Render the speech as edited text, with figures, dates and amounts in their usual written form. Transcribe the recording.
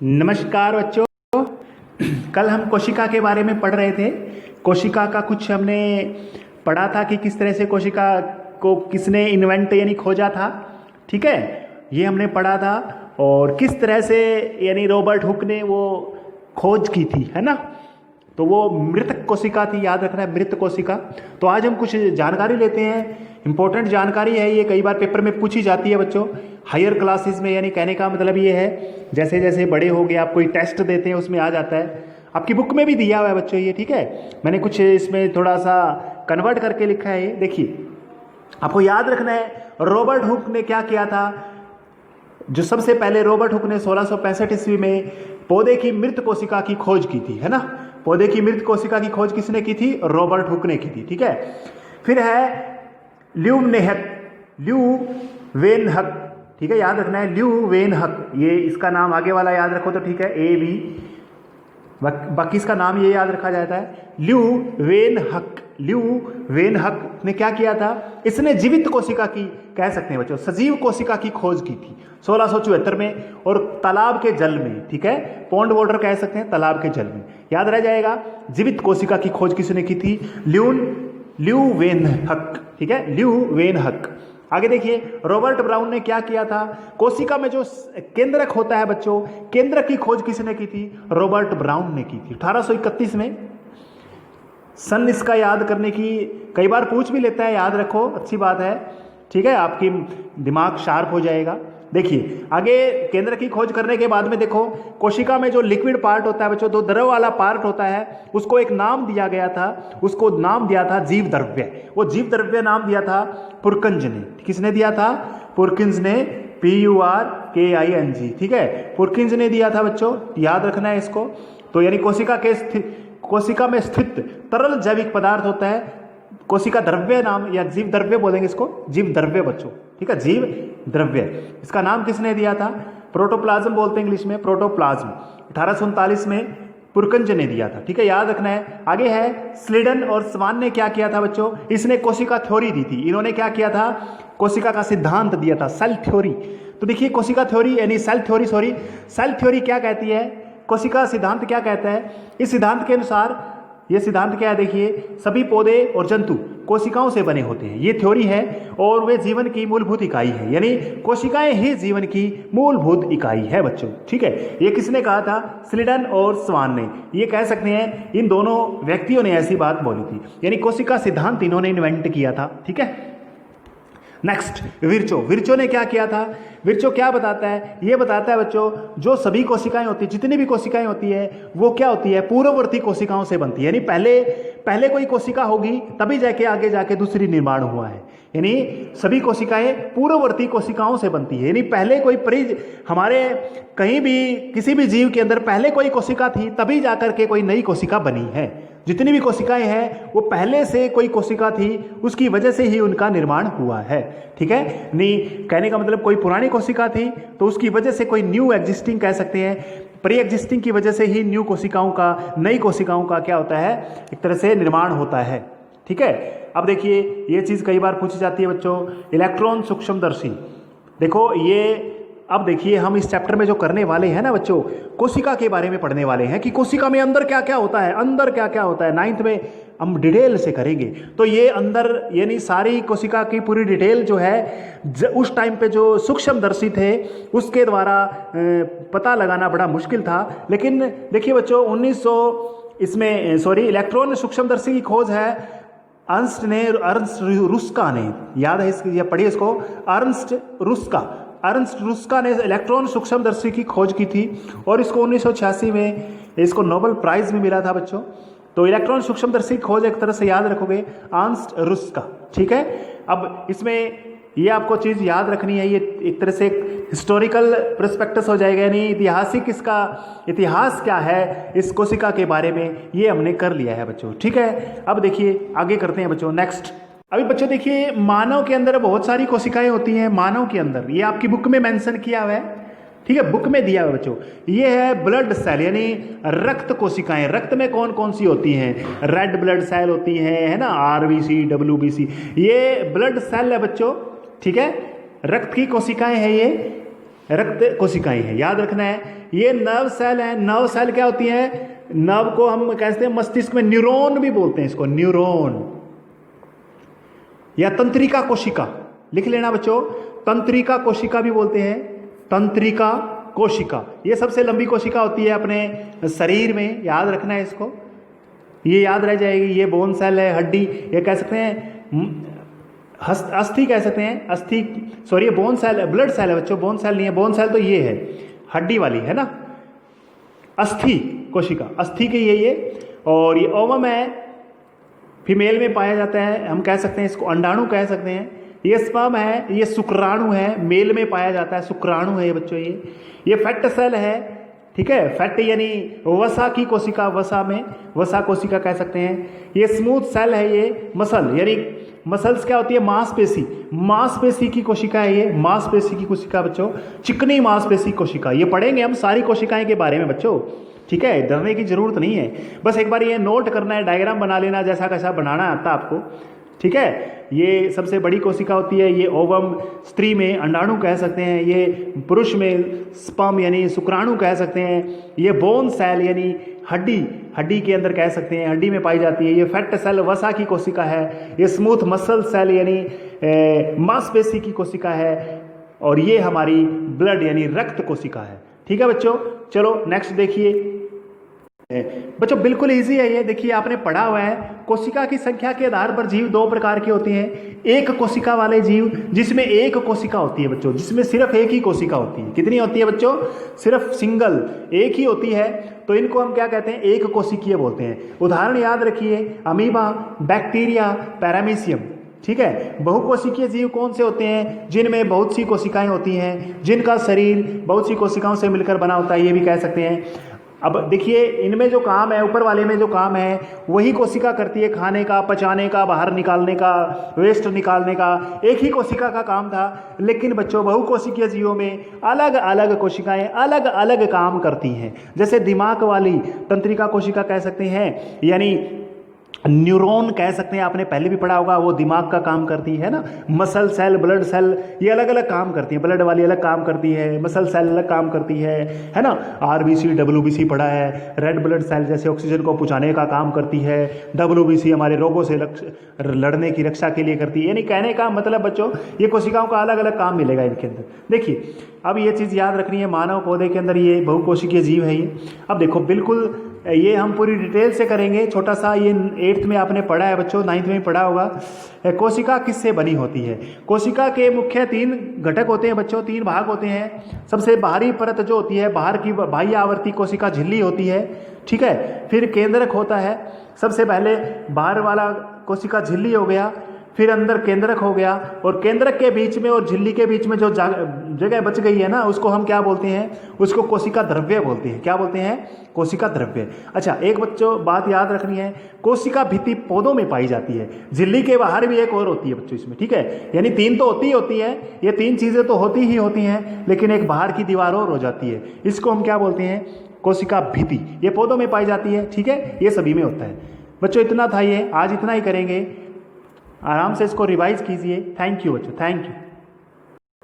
नमस्कार बच्चों। कल हम कोशिका के बारे में पढ़ रहे थे। कोशिका का कुछ हमने पढ़ा था कि किस तरह से कोशिका को किसने इन्वेंट यानी खोजा था। ठीक है, ये हमने पढ़ा था। और किस तरह से यानी रॉबर्ट हुक ने वो खोज की थी, है ना। तो वो मृत कोशिका थी, याद रखना है, मृत कोशिका। तो आज हम कुछ जानकारी लेते हैं। इंपॉर्टेंट जानकारी है ये, कई बार पेपर में पूछी जाती है बच्चों हायर क्लासेस में। यानी कहने का मतलब ये है जैसे जैसे बड़े हो गए आप कोई टेस्ट देते हैं उसमें आ जाता है। आपकी बुक में भी दिया हुआ है बच्चों ये, ठीक है। मैंने कुछ इसमें थोड़ा सा कन्वर्ट करके लिखा है ये, देखिए। आपको याद रखना है रॉबर्ट हुक ने क्या किया था। जो सबसे पहले रॉबर्ट हुक ने 1665 ईस्वी में पौधे की मृत कोशिका की खोज की थी, है ना। पौधे की मृत कोशिका की खोज किसने की थी? रॉबर्ट हुक ने की थी, ठीक है। फिर है ल्यूवेनहक, ठीक है, याद रखना है ल्यूवेनहक। ये इसका नाम आगे वाला याद रखो तो ठीक है, ए बी, बाकी इसका नाम ये याद रखा जाता है ल्यूवेनहक। ल्यूवेनहक ने क्या किया था? इसने जीवित कोशिका की, कह सकते हैं बच्चों सजीव कोशिका की खोज की थी 1674 में, और तालाब के जल में, ठीक है, पॉन्ड वाटर कह सकते हैं, तालाब के जल में। याद रह जाएगा, जीवित कोशिका की खोज किसने की थी? ल्यूवेनहक, ठीक है, ल्यूवेनहक। आगे देखिए, रॉबर्ट ब्राउन ने क्या किया था? कोशिका में जो केंद्रक होता है बच्चों, केंद्रक की खोज किसने की थी? रॉबर्ट ब्राउन ने की थी 1831 में। सन इसका याद करने की, कई बार पूछ भी लेता है, याद रखो, अच्छी बात है, ठीक है, आपकी दिमाग शार्प हो जाएगा। देखिए आगे, केंद्र की खोज करने के बाद में देखो, कोशिका में जो लिक्विड पार्ट होता है बच्चों, जो द्रव वाला पार्ट होता है, उसको एक नाम दिया गया था। उसको नाम दिया था जीव द्रव्य। वो जीव द्रव्य नाम दिया था पुरकिंज ने। किसने दिया था? पुरकिंज ने, PURKING, ठीक है, पुरकिंज ने दिया था बच्चों, याद रखना है इसको। तो यानी कोशिका में स्थित तरल जैविक पदार्थ होता है, कोशिका द्रव्य नाम, या जीव द्रव्य बोलेंगे इसको, जीव द्रव्य बच्चों, ठीक है, जीव द्रव्य। इसका नाम किसने दिया था? प्रोटोप्लाज्म बोलते हैं इंग्लिश में, प्रोटोप्लाज्म। 1839 में पुरकिंज ने दिया था, ठीक है, याद रखना है। आगे है स्लीडन और स्वान ने क्या किया था बच्चों? इसने कोशिका थ्योरी दी थी। इन्होंने क्या किया था? कोशिका का सिद्धांत दिया था, सेल थ्योरी। तो देखिए, कोशिका थ्योरी यानी सेल थ्योरी क्या कहती है? कोशिका सिद्धांत क्या कहता है? इस सिद्धांत के अनुसार, ये सिद्धांत क्या है देखिए, सभी पौधे और जंतु कोशिकाओं से बने होते हैं, ये थ्योरी है, और वे जीवन की मूलभूत इकाई है। यानी कोशिकाएं ही जीवन की मूलभूत इकाई है बच्चों, ठीक है। ये किसने कहा था? स्लीडन और स्वान ने। ये कह सकते हैं इन दोनों व्यक्तियों ने ऐसी बात बोली थी, यानी कोशिका सिद्धांत इन्होंने इन्वेंट किया था, ठीक है। नेक्स्ट, विर्चो ने क्या किया था? विर्चो क्या बताता है? ये बताता है बच्चों, जो सभी कोशिकाएं होती है, जितनी भी कोशिकाएं होती है, वो क्या होती है? पूर्ववर्ती कोशिकाओं से बनती है। यानी पहले कोई कोशिका होगी, तभी जाके आगे जाके दूसरी निर्माण हुआ है। यानी सभी कोशिकाएं पूर्ववर्ती कोशिकाओं से बनती है। यानी पहले कोई हमारे कहीं भी किसी भी जीव के अंदर पहले कोई कोशिका थी, तभी जाकर के कोई नई कोशिका बनी है। जितनी भी कोशिकाएं हैं वो पहले से कोई कोशिका थी, उसकी वजह से ही उनका निर्माण हुआ है, ठीक है। नहीं, कहने का मतलब कोई पुरानी कोशिका थी तो उसकी वजह से कोई न्यू एग्जिस्टिंग कह सकते हैं, प्री एग्जिस्टिंग की वजह से ही नई कोशिकाओं का क्या होता है? एक तरह से निर्माण होता है, ठीक है। अब देखिए, ये चीज़ कई बार पूछी जाती है बच्चों, इलेक्ट्रॉन सूक्ष्मदर्शी। देखो ये, अब देखिए हम इस चैप्टर में जो करने वाले हैं ना बच्चों, कोशिका के बारे में पढ़ने वाले हैं कि कोशिका में अंदर क्या क्या होता है, 9th में हम डिटेल से करेंगे। तो ये अंदर यानी सारी कोशिका की पूरी डिटेल जो है, उस टाइम पे जो सूक्ष्मदर्शी थे उसके द्वारा पता लगाना बड़ा मुश्किल था। लेकिन देखिए बच्चों, इलेक्ट्रॉन सूक्ष्मदर्शी की खोज है अर्नस्ट रुस्का ने, याद है इसकी, पढ़िए इसको, अर्नस्ट रुस्का ने इलेक्ट्रॉन सूक्ष्मदर्शी की खोज की थी, और इसको 1986 में इसको नोबेल प्राइज भी मिला था बच्चों। तो इलेक्ट्रॉन सूक्ष्मदर्शी की खोज एक तरह से याद रखोगे, अर्नस्ट रुस्का, ठीक है। अब इसमें ये आपको चीज़ याद रखनी है, ये एक तरह से हिस्टोरिकल पर्सपेक्टिव हो जाएगा, यानी ऐतिहासिक, इसका इतिहास क्या है इस कोशिका के बारे में, ये हमने कर लिया है बच्चों, ठीक है। अब देखिए आगे करते हैं बच्चों, नेक्स्ट। अभी बच्चों देखिए, मानव के अंदर बहुत सारी कोशिकाएं होती हैं। मानव के अंदर, ये आपकी बुक में मेंशन किया हुआ है, ठीक है, बुक में दिया हुआ बच्चों। ये है ब्लड सेल, यानी रक्त कोशिकाएं। रक्त में कौन कौन सी होती हैं? रेड ब्लड सेल होती हैं, है ना, RBC, WBC, ये ब्लड सेल है बच्चों, ठीक है, रक्त की कोशिकाएं हैं ये। रक्त कोशिकाएं हैं, याद रखना है। ये नर्व सेल है। नर्व सेल क्या होती है? नर्व को हम कहते हैं मस्तिष्क में न्यूरॉन भी बोलते हैं इसको, न्यूरॉन या तंत्रिका कोशिका, लिख लेना बच्चों, तंत्रिका कोशिका भी बोलते हैं, तंत्रिका कोशिका। ये सबसे लंबी कोशिका होती है अपने शरीर में, याद रखना है इसको, ये याद रह जाएगी। ये बोन सेल है, हड्डी, ये कह सकते हैं अस्थि कह सकते हैं, अस्थि, सॉरी ये बोन सेल, ब्लड सेल है बच्चों, बोन सेल नहीं है। बोन सेल तो ये है, हड्डी वाली है ना, अस्थि कोशिका, अस्थि की ये। और ये ओवम है, फीमेल में पाया जाता है, हम कह सकते हैं इसको अंडाणु कह सकते हैं। ये स्पर्म है, ये शुक्राणु है, मेल में पाया जाता है, शुक्राणु है ये बच्चों। ये फैट सेल है, ठीक है, फैट यानी वसा की कोशिका, वसा में वसा कोशिका कह सकते हैं। ये स्मूथ सेल है, ये मसल, यानी मसल्स क्या होती है? मांसपेशी, मांसपेशी की कोशिका है ये, मांसपेशी की कोशिका बच्चों, चिकनी मांसपेशी कोशिका। ये पढ़ेंगे हम सारी कोशिकाएं के बारे में बच्चों, ठीक है, डरने की जरूरत नहीं है, बस एक बार ये नोट करना है, डायग्राम बना लेना, जैसा कैसा बनाना आता आपको, ठीक है। ये सबसे बड़ी कोशिका होती है, ये ओवम, स्त्री में अंडाणु कह सकते हैं, ये पुरुष में स्पर्म यानी शुक्राणु कह सकते हैं। ये बोन सेल यानी हड्डी, हड्डी के अंदर कह सकते हैं, हड्डी में पाई जाती है। ये फैट सेल वसा की कोशिका है। ये स्मूथ मसल सेल यानी मांसपेशी की कोशिका है। और ये हमारी ब्लड यानी रक्त कोशिका है, ठीक है बच्चों। चलो नेक्स्ट देखिए बच्चों, बिल्कुल इजी है ये, देखिए आपने पढ़ा हुआ है, कोशिका की संख्या के आधार पर जीव दो प्रकार के होते हैं। एक कोशिका वाले जीव, जिसमें एक कोशिका होती है बच्चों, जिसमें सिर्फ एक ही कोशिका होती है। कितनी होती है बच्चों? सिर्फ सिंगल, एक ही होती है, तो इनको हम क्या कहते हैं? एक कोशिकीय बोलते हैं। उदाहरण याद रखिए, अमीबा, बैक्टीरिया, पैरामीशियम, ठीक है। बहुकोशिकीय जीव कौन से होते हैं? जिनमें बहुत सी कोशिकाएं होती हैं, जिनका शरीर बहुत सी कोशिकाओं से मिलकर बना होता है, ये भी कह सकते हैं। अब देखिए, इनमें जो काम है, ऊपर वाले में जो काम है, वही कोशिका करती है, खाने का, पचाने का, बाहर निकालने का, वेस्ट निकालने का, एक ही कोशिका का काम था। लेकिन बच्चों, बहुकोशिकीय जीवों में अलग अलग कोशिकाएं अलग अलग काम करती हैं। जैसे दिमाग वाली तंत्रिका कोशिका कह सकते हैं, यानी न्यूरॉन कह सकते हैं, आपने पहले भी पढ़ा होगा, वो दिमाग का काम करती है ना। मसल सेल, ब्लड सेल, ये अलग अलग काम करती है। ब्लड वाली अलग काम करती है, मसल सेल अलग काम करती है ना। आरबीसी, डब्ल्यूबीसी पढ़ा है। रेड ब्लड सेल जैसे ऑक्सीजन को पहुंचाने का काम करती है। डब्ल्यूबीसी हमारे रोगों से लड़ने की रक्षा के लिए करती है। यानी कहने का मतलब बच्चों, ये कोशिकाओं का अलग अलग काम मिलेगा इनके अंदर। देखिए, अब ये चीज़ याद रखनी है, मानव पौधे के अंदर ये बहुकोशिकीय जीव है ये। अब देखो, बिल्कुल ये हम पूरी डिटेल से करेंगे। छोटा सा ये 8th में आपने पढ़ा है बच्चों, 9th में पढ़ा होगा। कोशिका किससे बनी होती है? कोशिका के मुख्य 3 घटक होते हैं बच्चों, 3 भाग होते हैं। सबसे बाहरी परत जो होती है, बाहर की बाह्य आवर्ती कोशिका झिल्ली होती है, ठीक है। फिर केंद्रक होता है। सबसे पहले बाहर वाला कोशिका झिल्ली हो गया, फिर अंदर केंद्रक हो गया, और केंद्रक के बीच में और झिल्ली के बीच में जो जगह बच गई है ना, उसको हम क्या बोलते हैं? उसको कोशिका द्रव्य बोलते हैं। क्या बोलते हैं? कोशिका द्रव्य। अच्छा, एक बच्चों बात याद रखनी है, कोशिका भित्ति पौधों में पाई जाती है। झिल्ली के बाहर भी एक और होती है बच्चों इसमें, ठीक है। यानी 3 तो होती है, ये 3 चीजें तो होती ही होती हैं, लेकिन एक बाहर की दीवार और हो जाती है। इसको हम क्या बोलते हैं? कोशिका भित्ति। ये पौधों में पाई जाती है, ठीक है, ये सभी में होता है। बच्चों इतना था ये, आज इतना ही करेंगे। आराम से इसको रिवाइज कीजिए। थैंक यू बच्चों, थैंक यू।